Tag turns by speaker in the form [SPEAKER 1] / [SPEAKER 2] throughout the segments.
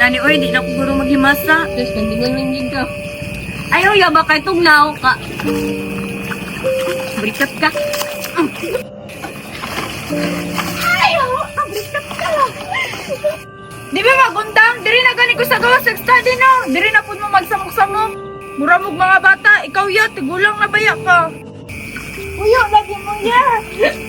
[SPEAKER 1] ani oy, di na ko guro maghimasa.
[SPEAKER 2] Yes, kandigan lang yun ka.
[SPEAKER 1] Ayaw ya ba kay tugnaw ka. Berikat ka. Ayaw, berikat ka lang. Di ba magundang? Diri na gani ko sa gawas sa study no. Diri na pud mo magsamok-samok. Muramog mga bata, ikaw ya, tigulang na baya ka. Puyo, lagi mo ya.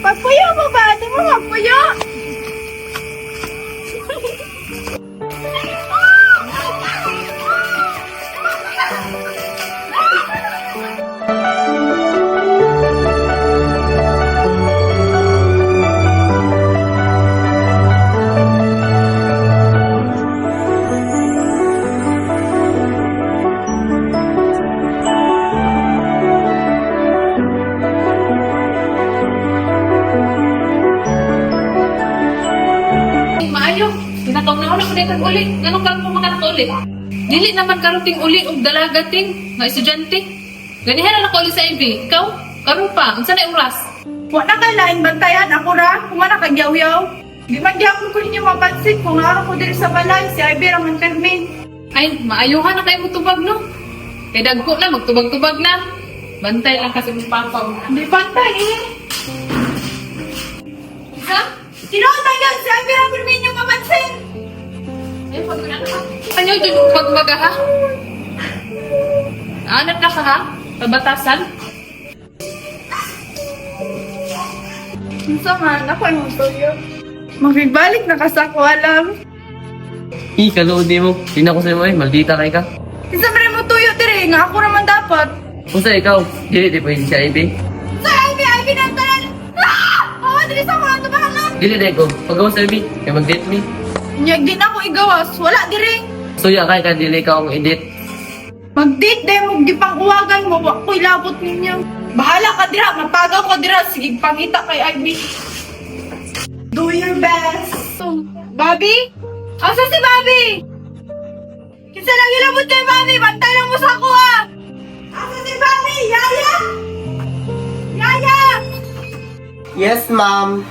[SPEAKER 1] Pagpuyo mo ba? Di mo magpuyo.
[SPEAKER 2] Maayo, tinatawag na ako na uli. Ganun ka mo mga uli. Dili naman karuting uli og dalagating nga estudyante. Ganihan na uli sa IB. Ikaw, karon pa, unsa na oras?
[SPEAKER 1] Wa na kay lain bantayan ako ra, kumana kag yaw-yaw. Di man gyapon ko ninyo mapansin kung naaro ko diri sa balay si Ivy ra man permin.
[SPEAKER 2] Ay, maayuhan na kayo mo tubag, no? Kay dagko na, magtubag-tubag na. Bantay lang kasi mo papaw.
[SPEAKER 1] Di bantay eh.
[SPEAKER 2] Ha?
[SPEAKER 1] Sino ang tagal si Ivy ra permin ninyo mapansin?
[SPEAKER 2] Ay, pag na ka. Ano yung pagmaga, ha? Anak na ka, ha? Pabatasan?
[SPEAKER 1] Unsa man ako ay musuyo. Magbibalik na kasi ako alam.
[SPEAKER 3] Kaluod mo. Tingnan ko sa'yo ay, maldita kay ka.
[SPEAKER 1] Isa man mo tuyo diri nga ako naman dapat.
[SPEAKER 3] Kung sa ikaw, di pwede si Ivy.
[SPEAKER 1] Sa Ivy nang tanan. Ah! Oh, diri sa mga tubangan.
[SPEAKER 3] Dili na ko, pagawa sa Ivy, kaya mag-date me.
[SPEAKER 1] Nyag din ako igawas, wala diri.
[SPEAKER 3] Suya kay ka, dili ka akong edit.
[SPEAKER 1] Mag-date din mo gipang uwagan mo, wa ko'y labot ninyo. Bahala ka dira, mapagaw ko dira, sige pangita kay Ivy. Do your best. Bobby? Asa si Bobby? Kinsa lang ilabot kay Bobby, bantay lang mo sa ako ah. Asa si Bobby? Yaya? Yaya?
[SPEAKER 4] Yes, ma'am.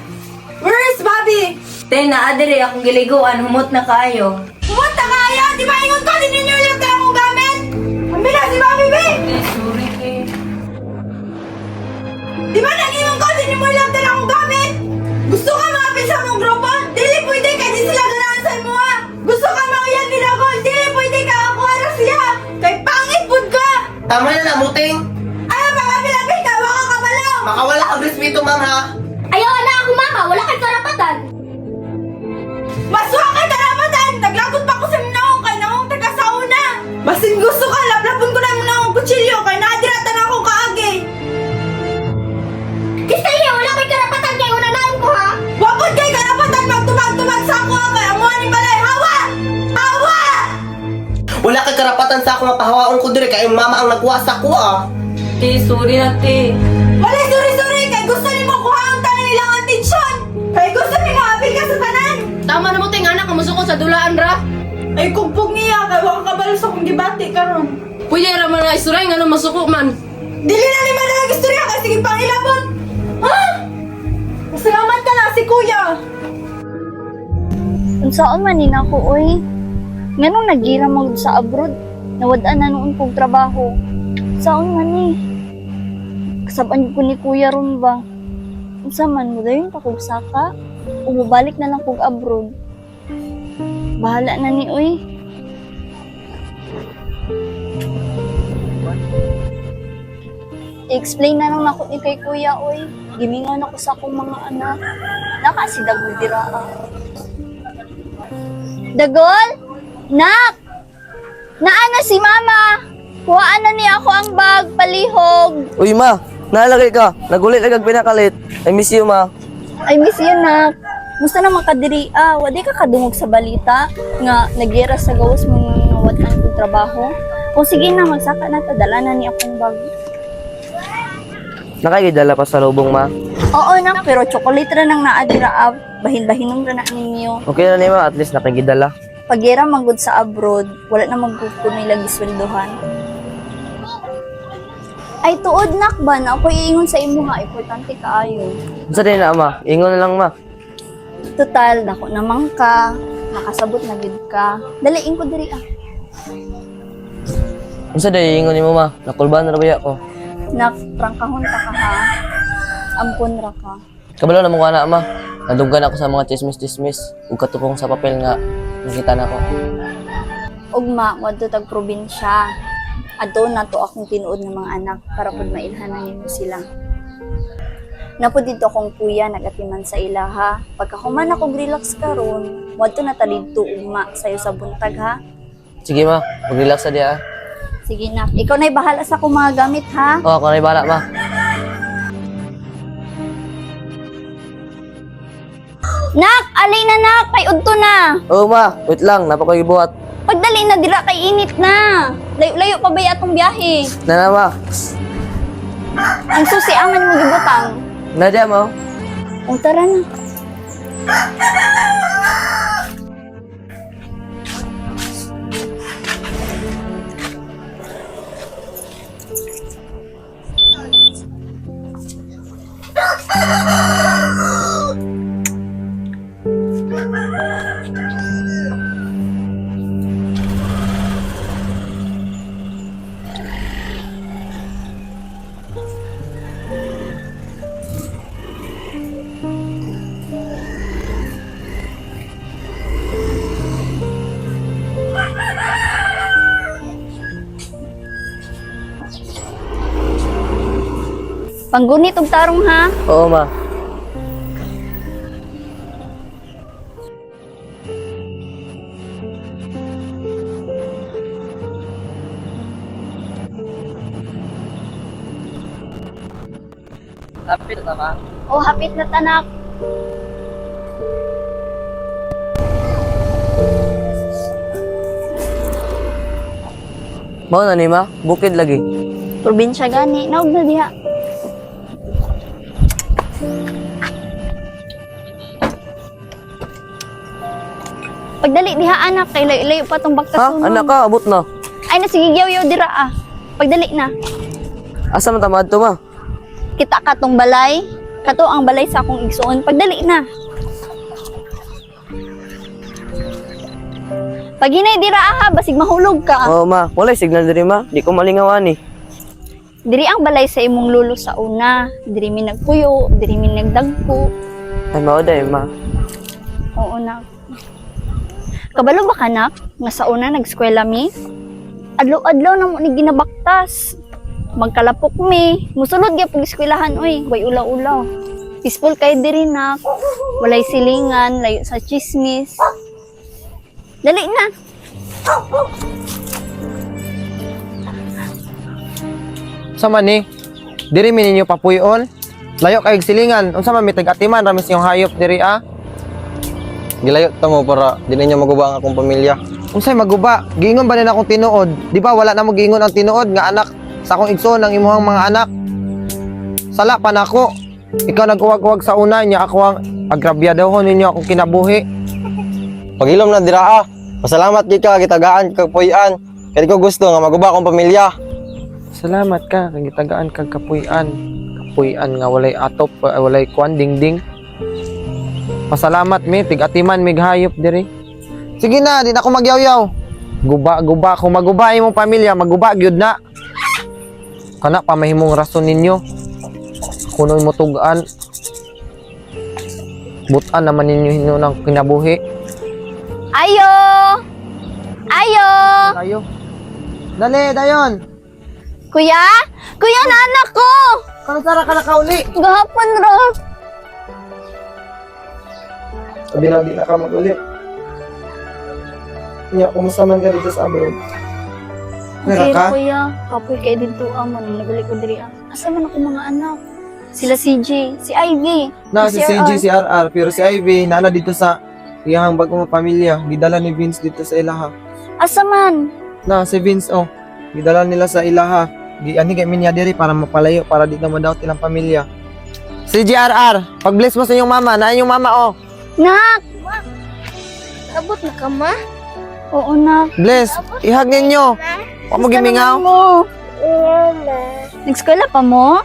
[SPEAKER 1] Where is Bobby?
[SPEAKER 5] Te, naadiri akong giliguan, humot na kaayo.
[SPEAKER 1] Pumunta ka ya, di ba ingon ko din ninyo yung tayo mong gamit? Ambila si Bobby, be!
[SPEAKER 5] Sorry, te.
[SPEAKER 1] Di ba nangingon ko din mo yung tayo mong gamit? Gusto ka mga pisa mong grupo? Dili pwede ka, di sila ganasan mo ha! Gusto ka mga yan ginagol? Dili pwede ka ako ara siya! Kay pangit pud ka!
[SPEAKER 4] Tama na na, muting.
[SPEAKER 1] Ano ba kapilabil ka? Waka ka balaw!
[SPEAKER 4] Makawala ka respeto, ma'am, ha?
[SPEAKER 5] Ayaw na ako, mama. Wala kang karapatan.
[SPEAKER 1] Maswa ka karapatan! Naglagot pa ko sa mnaong kay naong taga sa una! Basin gusto ka, laplapon ko na mnaong kutsilyo kay nadiratan ako kaagi!
[SPEAKER 5] Kisa iya, wala kang karapatan kay unanaon ko, ha?
[SPEAKER 1] Wapod kay karapatan magtubag-tubag sa ako kay amuhan ni balay! Hawa! Hawa!
[SPEAKER 4] Wala ka karapatan sa ako mapahawaon ko dire kay mama ang nagwa sa ko, ah.
[SPEAKER 5] Te, sorry na, te.
[SPEAKER 1] Wala sorry kay gusto ni mo kuhaon tayo ilang atensyon! Kay gusto ni mo apil ka sa tanan!
[SPEAKER 2] Tama na mo, ting anak, kamusuko sa dulaan, ra.
[SPEAKER 1] Ay kumpog niya kay waka kabalo sa kong gibati karon.
[SPEAKER 2] Pwede raman na isuray, nga nang masuko man.
[SPEAKER 1] Dili na ni man istorya kay sige pangilabot. Ha? Salamat ka na si kuya.
[SPEAKER 6] Unsaon man ni nako oy. Nganong nagira mo sa abroad? Nawad-an na noon kong trabaho. Saon man ni? Kasaban ko ni kuya ron ba? Unsa man mo dayon pa kog saka? Umubalik na lang kog abroad. Bahala na ni oy. I-explain na lang nako ni kay kuya oy. Gimingon ako sa akong mga anak. Naka si Dagol dira. Dagol? Nak! Naana si mama! Kuhaan na niya ako ang bag, palihog.
[SPEAKER 3] Uy ma, nalagay ka. Nagulit agad pinakalit. I miss you ma.
[SPEAKER 6] I miss you, nak. Musta na makadiri? Wadi ka kadungog sa balita nga nagira sa gawas mo nga watan kong trabaho. O sige na, magsaka na ta, dala na ni akong bag.
[SPEAKER 3] Nakakidala pa sa lubong ma.
[SPEAKER 6] Oo, nak, pero chocolate ra nang naadira bahin-bahinom ra na ninyo.
[SPEAKER 3] Okay na ni ma, at least nakakidala.
[SPEAKER 6] Pagira manggod sa abroad, wala na magkuko nila gisweldohan. Ay tuod nak ba na ako iingon sa imo nga importante kaayo.
[SPEAKER 3] Sa din na ma, ingon na lang ma.
[SPEAKER 6] Total dako naman ka. Nakasabot na gid ka. Daliin ko diri ah.
[SPEAKER 3] Unsa day ingon nimo ma? Nakulban ra ba ako?
[SPEAKER 6] Nak, prangkahon ta ka ha. Ampon ra ka.
[SPEAKER 3] Kabalo na mo ana ma. Nadunggan ako sa mga chismis-chismis ug katupong sa papel nga nakita na ko.
[SPEAKER 6] Ugma, wadto tag probinsya. Adto na to akong tinuod ng mga anak para pud mailhanan nimo sila. Napod dito akong kuya nagatiman sa ilaha. Pagka human ako relax karon, wadto na talidto ugma sayo sa buntag ha.
[SPEAKER 3] Sige ma, mag-relax sa diya.
[SPEAKER 6] Sige nak, ikaw na'y bahala sa akong mga gamit ha.
[SPEAKER 3] Oh, ako na bala ma.
[SPEAKER 6] Nak, alay na nak, kay udto na.
[SPEAKER 3] Oh ma, wait lang, napakoy buhat.
[SPEAKER 6] Pagdali na dira kay init na. Layo-layo pa ba atong biyahe?
[SPEAKER 3] Na ma.
[SPEAKER 6] Ang susi aman mo gibutang.
[SPEAKER 3] Na diya mo.
[SPEAKER 6] O tara na. Panggunit og tarong ha.
[SPEAKER 3] Oo ma. Lapit na ma.
[SPEAKER 6] O hapit na tanak.
[SPEAKER 3] Mao na ni ma, bukid lagi.
[SPEAKER 6] Probinsya gani, naog na diha. Pagdali diha anak, kay layo-layo pa tong
[SPEAKER 3] Ha?
[SPEAKER 6] baktason.
[SPEAKER 3] Anak ka, abot na.
[SPEAKER 6] Ay na sige yaw-yaw dira ah. Pagdali na.
[SPEAKER 3] Asa man tamad to ma?
[SPEAKER 6] Kita ka tong balay. Kato ang balay sa akong igsuon. Pagdali na. Pag hinay dira ah, basig mahulog ka.
[SPEAKER 3] Oo ma, walay signal diri ma. Di ko malingawan ni.
[SPEAKER 6] Diri ang balay sa imong lulo sa una. Diri mi nagpuyo, diri mi nagdagpo.
[SPEAKER 3] Ay mao day ma.
[SPEAKER 6] Oo na. Kabalo ba kanak? Nga sa una nagskwela mi? Adlaw-adlaw na mo ni ginabaktas. Magkalapok mi. Musulod gyud pag eskwelahan oy, way ulaw-ulaw. Peaceful kay diri nak. Walay silingan, layo sa chismis. Dali na.
[SPEAKER 7] Sa man ni, diri mi ninyo papuyon. Layo kay silingan. Unsa man mi tag-atiman ramis yung hayop diri ah.
[SPEAKER 8] Gilayo ta mo para di ninyo maguba ang akong pamilya.
[SPEAKER 7] Unsay maguba? Giingon ba nila akong tinuod? Di ba wala na mo giingon ang tinuod nga anak sa akong igsoon ang imuhang mga anak. Sala pa nako. Ikaw nag-uwag-uwag sa una niya ako ang agrabyadahon ninyo akong kinabuhi.
[SPEAKER 8] Pagilom na dira ah. Pasalamat gid ka gitagaan kag puy-an. Kay ko gusto nga maguba akong pamilya.
[SPEAKER 7] Salamat ka kag gitagaan kag kapuy-an. Kapuy-an nga walay atop, walay kuan dingding. Pasalamat mi tig-atiman mig hayop diri. Sige na, di na ako magyaw-yaw. Guba kung maguba imong pamilya, maguba gyud na. Kana pa mahimong rason ninyo. Kuno mo tugaan. Butan naman ninyo hinunang kinabuhi.
[SPEAKER 6] Ayo! Ayo!
[SPEAKER 7] Tayo. Dali, dayon.
[SPEAKER 6] Kuya? Kuya na anak ko!
[SPEAKER 7] Kano sara ka nakauli?
[SPEAKER 6] Gahapon ra.
[SPEAKER 7] Sabi na di na ka mag-uli. Niya, kumusta man ka dito sa abroad?
[SPEAKER 6] Okay,
[SPEAKER 7] Meron ka?
[SPEAKER 6] kuya. Kapoy kay dito amon. Nagali ko diri ah. Asa man ako mga anak? Sila CJ, si Ivy.
[SPEAKER 7] Na, si CJ, si RR, pero si Ivy, nana dito sa iyang bagong pamilya. Gidala ni Vince dito sa ilaha.
[SPEAKER 6] Asa man?
[SPEAKER 7] Na, si Vince, oh. Gidala nila sa ilaha. Ani kay minya diri para mapalayo, para di na madawat ilang pamilya. Si JRR, pag-bless mo sa iyong mama, na iyong mama, oh.
[SPEAKER 6] Nak! Abot na ka ma? Oo, nak.
[SPEAKER 7] Bless, ihag ninyo. Huwag mo gimingaw.
[SPEAKER 6] Mo. Nag-eskwela pa mo?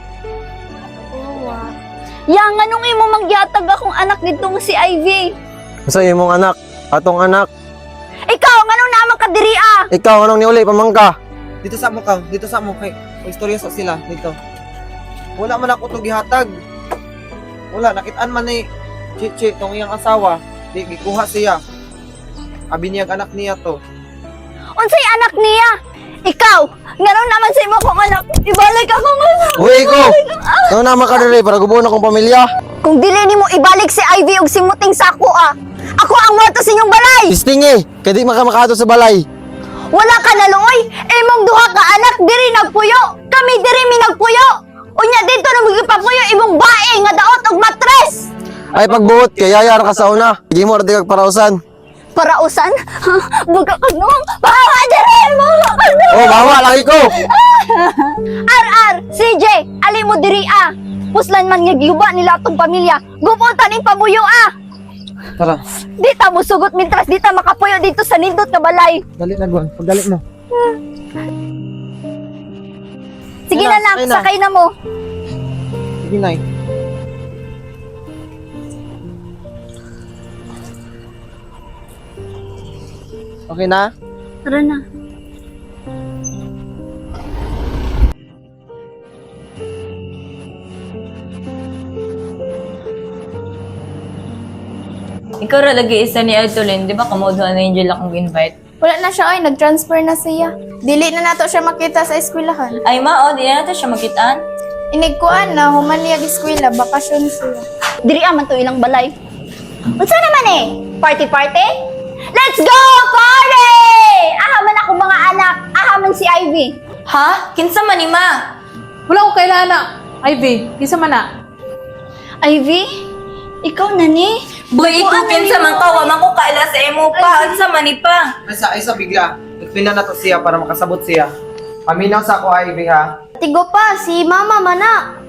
[SPEAKER 6] Yang, anong imo mangyatag akong anak dito nga si Ivy?
[SPEAKER 8] Sa imong anak, Atong anak.
[SPEAKER 6] Ikaw, ngano naman ka diri ah?
[SPEAKER 8] Ikaw, anong niuli, pamangka?
[SPEAKER 7] Dito sa mo kang, dito sa mo kay. Istorya sa sila dito. Wala man ako to gihatag. Wala, nakitaan man ni Chichi, tong iyang asawa. Di, gikuha siya. Abi niya ang anak niya to.
[SPEAKER 6] Unsay anak niya? Ikaw, ngano naman sa imo kong anak? Ibalik ako anak.
[SPEAKER 8] Uy, ko! Ano naman ka dali para gubuon akong pamilya?
[SPEAKER 6] Kung dili nimo ibalik si Ivy og si Muting sa ako ah. Ako ang muerto sa inyong balay.
[SPEAKER 8] Isting kaya di makato sa balay.
[SPEAKER 6] Wala ka naluoy. Imong duha ka anak diri nagpuyo. Kami diri mi nagpuyo. Unya dito na magipapuyo imong bae nga daot og matres.
[SPEAKER 8] Ay, pagbuot, kaya yayara ka sa una. Hindi mo rati kag parausan.
[SPEAKER 6] Parausan? Buka ka nung. Bawa diri mo.
[SPEAKER 8] Oh, bawa, laki ko!
[SPEAKER 6] RR, CJ, ali mo diri ah. Puslan man nga giuba nila atong pamilya. Gupunta ning pamuyo ah.
[SPEAKER 7] Tara,
[SPEAKER 6] Di ta mo sugot mintras di ta makapuyo dito sa nindot nga balay.
[SPEAKER 7] dali na Gwan. Pagdali mo.
[SPEAKER 6] Sige
[SPEAKER 7] Ayun
[SPEAKER 6] na
[SPEAKER 7] na,
[SPEAKER 6] nak,
[SPEAKER 7] ayun na.
[SPEAKER 6] sakay na mo.
[SPEAKER 7] Sige, Nay. Okay na?
[SPEAKER 6] Tara na.
[SPEAKER 5] Ikaw ra lagi isa ni Adolin, di ba kamodo na Angel akong invite?
[SPEAKER 1] Wala na siya, ay, nag-transfer na siya. Dili na nato siya makita sa eskwelahan.
[SPEAKER 5] Ay mao, di na nato siya makitaan.
[SPEAKER 1] Inigkuan na, humaniyag eskwela, bakasyon siya.
[SPEAKER 6] Diri aman to ilang balay. Unsa naman eh? Party? Let's go! Party! Ahaman ako mga anak. Ahaman si Ivy.
[SPEAKER 5] Ha? Kinsa man ni ma?
[SPEAKER 2] Wala ko kailan na. Ivy, isa man na.
[SPEAKER 6] Ivy? Ikaw na ni?
[SPEAKER 5] Boy, ikaw kinsa man ka, wa man ko kaila sa imo pa. Unsa man ni pa?
[SPEAKER 7] Ay sa bigla. Nagpina na to siya para makasabot siya. Paminaw sa ako, Ivy, ha?
[SPEAKER 1] Tigo pa, si mama mana.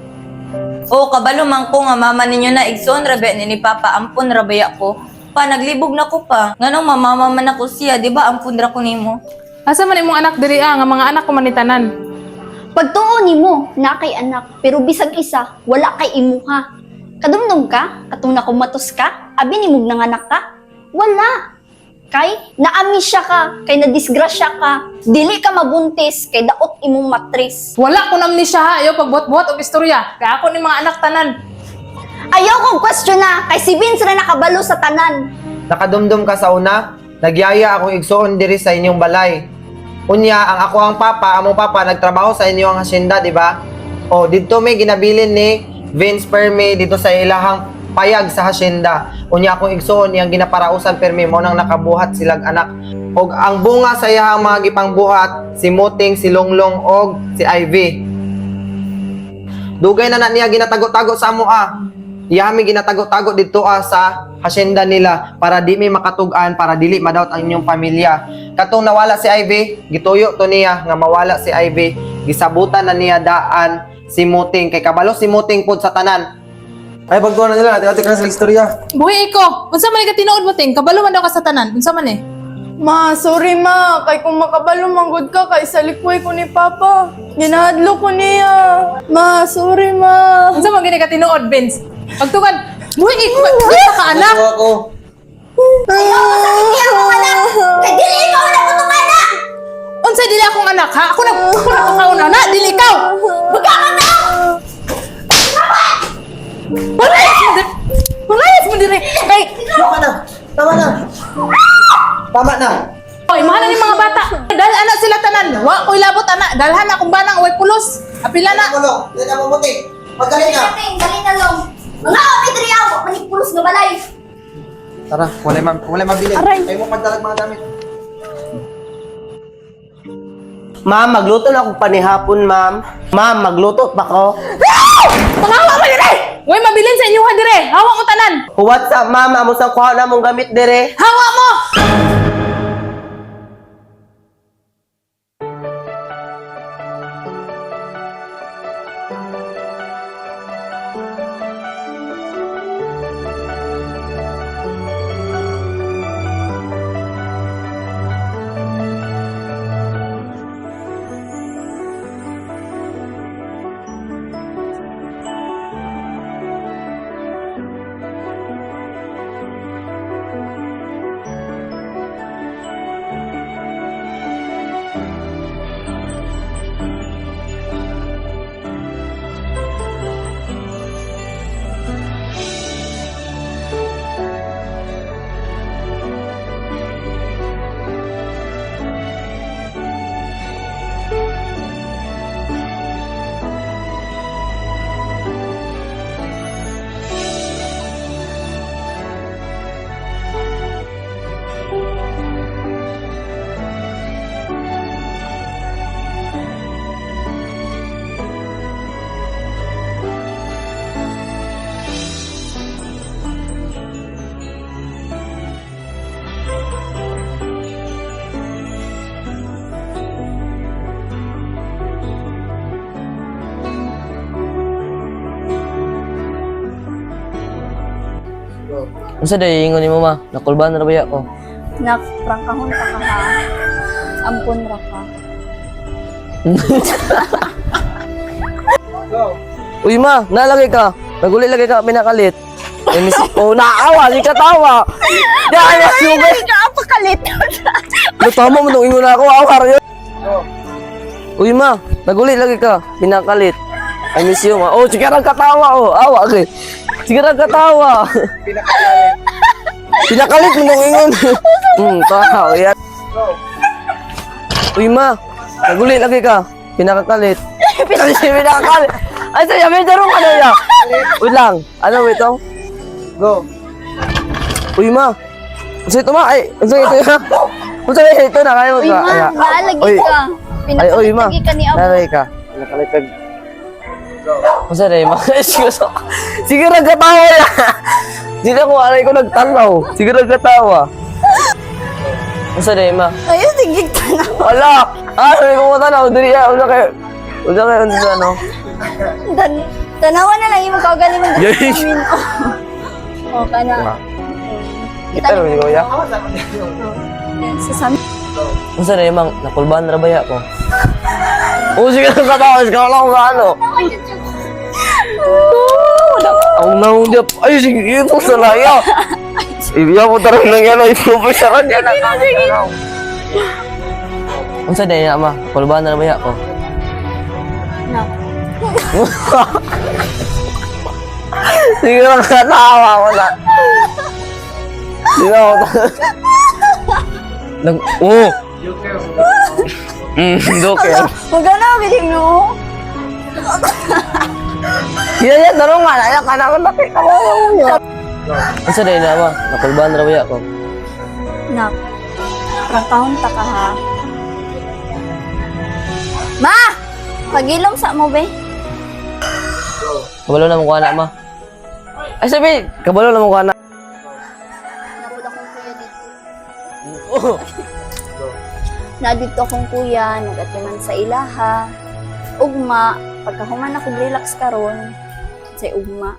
[SPEAKER 5] O kabalo man ko nga mama ninyo na igsoon rabe ni Papa ampun rabaya ko. Pa naglibog na ko pa. Nganong mamama man ako siya, di ba ampun ra ko nimo?
[SPEAKER 2] Asa man imong anak diri nga mga anak ko manitanan.
[SPEAKER 6] Pagtuon ni mo, na kay anak, pero bisag isa, wala kay imuha. Kadumdum ka, katong nakumatos ka, abi ni mong nanganak ka, wala. Kay, naamisya ka, kay nadisgrasya ka, dili ka mabuntis, kay daot imong matris.
[SPEAKER 2] Wala ko namni siya ha, ayo pagbuot-buot og istorya. Kaya ako ni mga anak tanan.
[SPEAKER 6] Ayaw kong question na, kay si Vince na nakabalo sa tanan.
[SPEAKER 7] Nakadumdum ka sa una, nagyaya akong igsuon diri sa inyong balay. Unya, ang ako ang papa, among papa, nagtrabaho sa inyong hasyenda, di ba? O, dito may ginabilin ni Vince Perme dito sa ilahang payag sa hasyenda. Unya akong igsuon niyang ginaparausan Perme mo nang nakabuhat silang anak. Og ang bunga sa iyahang mga gipangbuhat, si Muting, si Longlong, og si Ivy. Dugay na niya ginatago-tago sa amo Iyami ginatago-tago dito sa hasyenda nila para di may makatugan, para dili madaot ang inyong pamilya. Katong nawala si Ivy, gituyo to niya nga mawala si Ivy, gisabutan na niya daan si Muting kay kabalo si Muting pud sa tanan.
[SPEAKER 8] Ay, pagtuwa na nila, ati-ati ka na sa istorya.
[SPEAKER 2] Buhi ko. Unsa man ka tinuod mo ting? Kabalo man daw ka sa tanan. Unsa man eh?
[SPEAKER 1] Ma, sorry ma, kay kung makabalo manggod ka, kay sa likway ko ni Papa. Ginahadlo ko niya. Ma, sorry ma.
[SPEAKER 2] Unsa man gini ka tinuod, Vince? Pagtukan. Buhi ko. Unsa ka anak?
[SPEAKER 8] Ako.
[SPEAKER 6] Kay dili ikaw na kutong anak!
[SPEAKER 2] Unsa dili akong anak ha? Ako nagkakauna na, dili ikaw.
[SPEAKER 6] Buka ka na!
[SPEAKER 2] Malayas mo dire. Kay
[SPEAKER 7] Tama na! Tama na! Tama na!
[SPEAKER 2] Oy, mahal ni mga bata. Dahil anak sila tanan. Wa ko'y labot anak. Dalhan akong banang way pulos. Apila na.
[SPEAKER 7] Mulo! Yan ang mabuti! Magaling na!
[SPEAKER 6] Dali na lang. Mga kapitri ako, manipulos nga balay.
[SPEAKER 7] Tara, walay mabili. Ay mo pagdalag mga damit.
[SPEAKER 4] Ma'am, magluto na akong panihapon, ma'am. Ma'am, magluto pa ko.
[SPEAKER 2] Pangawa mo dire. Way mabilin sa inyo ha dire. Hawa ko tanan.
[SPEAKER 4] What's up, ma'am? Amo sang kuha na mong gamit dire.
[SPEAKER 2] Hawa mo.
[SPEAKER 3] Unsa day ingon nimo ma? Nakulban ra baya ko.
[SPEAKER 6] Nak, prangkahon ta ka ha. Ampun ra ka.
[SPEAKER 3] Uy ma, nalagay ka. Naguli lagay ka pinakalit. Oh, naawa, di ka tawa. Di ay sume.
[SPEAKER 6] Napakalit.
[SPEAKER 3] Tama mo nung ingon ako, awar yun. Uy ma, naguli lagi ka, pinakalit. I miss you ma. Oh, sige lang katawa oh, awa ka. Sige lang katawa. Pinakalit mo nung ingon. Tawa, yan. Uy ma, naguli lagi ka, pinakalit. Pinakalit. Ay, sa'yo, may darong ano yan. Uy lang, ano ito?
[SPEAKER 7] Go.
[SPEAKER 3] Uy ma, unsa ito ma? Ay, unsa ito ya? Unsa ito na kayo
[SPEAKER 6] Uy,
[SPEAKER 3] ka?
[SPEAKER 6] ma, naalagi
[SPEAKER 3] Uy.
[SPEAKER 6] ka.
[SPEAKER 3] Ay, uy ma.
[SPEAKER 6] Pinakalit ka ni Abo.
[SPEAKER 3] Nalay ka. Nakalitag. Unsa rin ma? Excuse mo. Sige ra katawa ya. Sige ko alay ko nagtanaw. Sige ra katawa. Unsa rin ma?
[SPEAKER 6] Ayun, sige ka na.
[SPEAKER 3] Wala. May ko tanaw diri ya. Unsa kayo? Unsa kayo unsa ano?
[SPEAKER 6] Tanawan na lang yung kagaling mo.
[SPEAKER 3] Yes.
[SPEAKER 6] O, ka na.
[SPEAKER 3] Kita rin ko ya.
[SPEAKER 6] Sa sami.
[SPEAKER 3] Unsa rin mang nakulban ra baya ko? Oh, sige ra katawa. Sige lang ko ano. Ang naong diap. Ay, sige, ito sa laya. Ibiya mo tarang nang yan. Ipupisa ka dyan. Ang sa dahil ma, kulbahan na ba ako?
[SPEAKER 6] Nak.
[SPEAKER 3] Sige lang katawa ko na. Sige ako. Oh! Joker.
[SPEAKER 6] Magana, biling no?
[SPEAKER 3] Yan, darong nga. Ayak ka na ako bakit ka mo. Ang sa dahil ma, nakulbahan na ba ako?
[SPEAKER 6] Nak. Prangkahon ta ka ha. Ma! Pagilom sa mo, be.
[SPEAKER 3] Kabalo na mo kuha na, ma. Ay, sabi, kabalo na mo kuha na.
[SPEAKER 6] Napod akong kuya dito.
[SPEAKER 3] Oh!
[SPEAKER 6] Nadito akong kuya, nagatiman sa ilaha. Ugma, pagkahuman ako relax karon, say ugma.